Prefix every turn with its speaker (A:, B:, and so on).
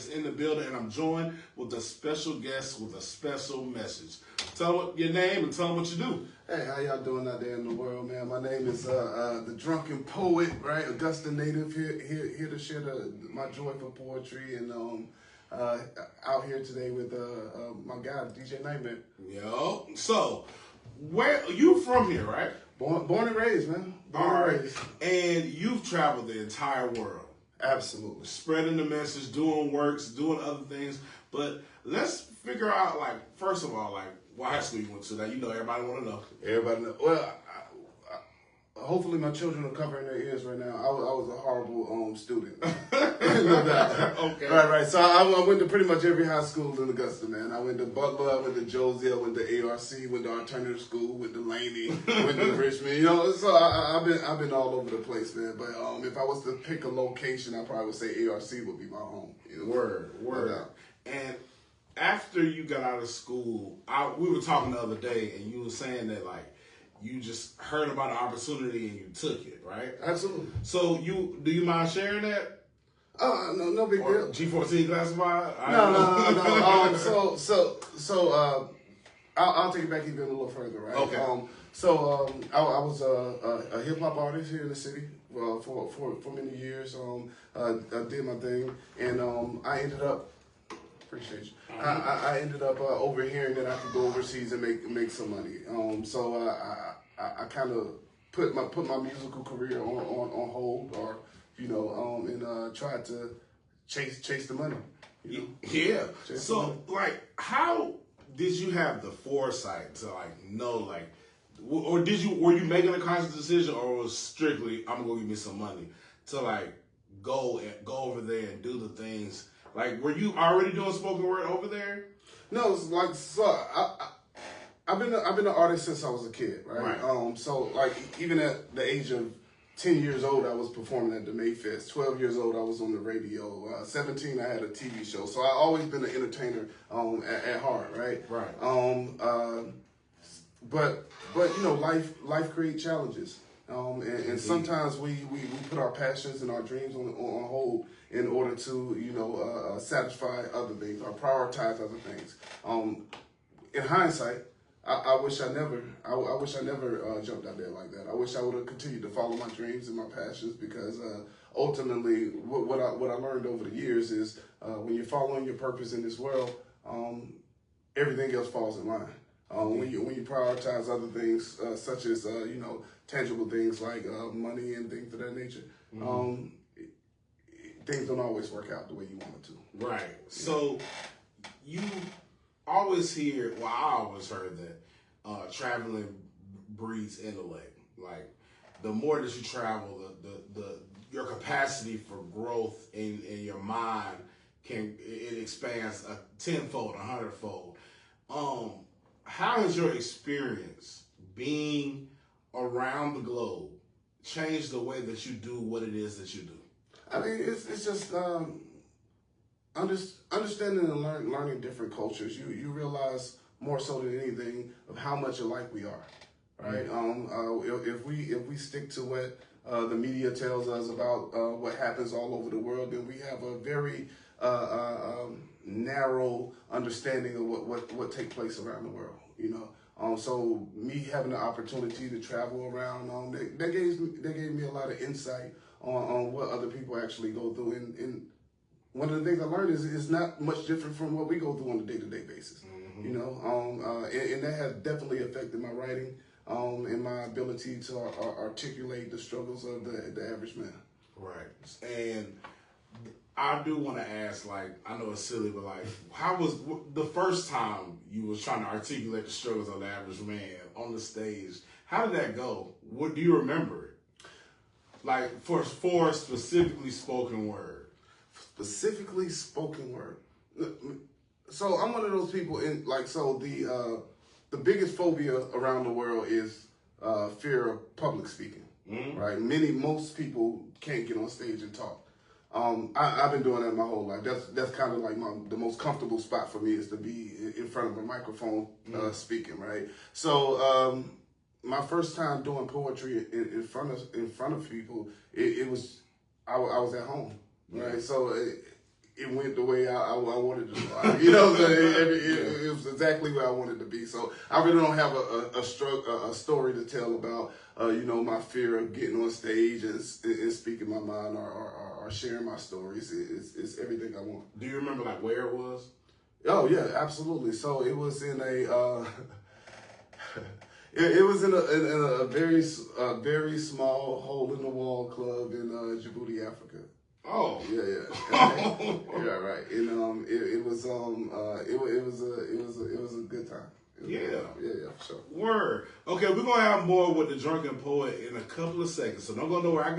A: is in the building, and I'm joined with a special guest with a special message. Tell them your name and tell them what you do.
B: Hey, how y'all doing out there in the world, man? My name is the Drunken Poet, right? Augusta native, here to share my joy for poetry, and out here today with my guy DJ Nightmare.
A: Yo, so where you from here, right?
B: Born and raised, man. Born and raised.
A: And you've traveled the entire world.
B: Absolutely.
A: Spreading the message, doing works, doing other things. But let's figure out, like, first of all, like, what high school you went to. That you know, everybody want to know.
B: Everybody know. Well, hopefully my children are covering their ears right now. I was a horrible student.
A: Okay.
B: Right. So I went to pretty much every high school in Augusta, man. I went to Butler, I went to Josie, I went to ARC, went to alternative school, went to Laney, went to Richmond. You know, so I've been all over the place, man. But if I was to pick a location, I probably would say ARC would be my home. You know?
A: Word. And after you got out of school, we were talking the other day, and you were saying that, like, you just heard about an opportunity and you took it, right?
B: Absolutely.
A: So do you mind sharing that?
B: No big deal.
A: G14 classified?
B: No. So I'll take it back even a little further, right?
A: Okay.
B: I was a hip hop artist here in the city for many years. I did my thing, and I ended up. Appreciate you. I ended up overhearing that I could go overseas and make some money. So I kind of put my musical career on hold, or and tried to chase the money. You know?
A: Yeah. So like, how did you have the foresight to know or were you making a conscious decision, or was strictly I'm gonna give me some money to go over there and do the things? Like, were you already doing spoken word over there?
B: No, it's like, so I've been an artist since I was a kid, right? So even at the age of 10 years old, I was performing at the Mayfest. 12 years old, I was on the radio. 17, I had a TV show. So I always been an entertainer at heart, right?
A: Right.
B: But life creates challenges. And sometimes we put our passions and our dreams on hold in order to satisfy other things or prioritize other things. In hindsight, I wish I never jumped out there like that. I wish I would have continued to follow my dreams and my passions, because ultimately what I learned over the years is when you're following your purpose in this world, everything else falls in line. When you prioritize other things such as tangible things like money and things of that nature, things don't always work out the way you want them to.
A: Right. Yeah. So you always hear, well, I always heard that traveling breeds intellect. Like, the more that you travel, your capacity for growth in your mind it expands a 10-fold, 100-fold. How has your experience being around the globe changed the way that you do what it is that you do?
B: I mean, it's just understanding and learning different cultures. You realize more so than anything of how much alike we are, right? If we stick to what the media tells us about what happens all over the world, then we have a very narrow understanding of what takes place around the world. So me having the opportunity to travel around, that gave me a lot of insight on what other people actually go through. And one of the things I learned is it's not much different from what we go through on a day-to-day basis. And that has definitely affected my writing and my ability to articulate the struggles of the average man.
A: Right. And I do want to ask, I know it's silly, but how was the first time you was trying to articulate the struggles of the average man on the stage? How did that go? What do you remember it? For specifically spoken word.
B: Specifically spoken word. So I'm one of those people the biggest phobia around the world is fear of public speaking. Right? Most people can't get on stage and talk. I've been doing that my whole life. That's kind of the most comfortable spot for me, is to be in front of a microphone speaking, right? So my first time doing poetry in front of people, I was at home, right? So it went the way I wanted it to go. You know, it was exactly where I wanted to be. So I really don't have a story to tell about, you know, my fear of getting on stage and speaking my mind or sharing my stories. It's everything I want.
A: Do you remember like where it was?
B: Oh yeah, absolutely. So it was in a. It was in a very small hole in the wall club in Djibouti, Africa.
A: Oh
B: yeah. Yeah, right. And it was a good time. Yeah, for sure.
A: Word. Okay, we're gonna have more with the Drunken Poet in a couple of seconds, so don't go nowhere. I got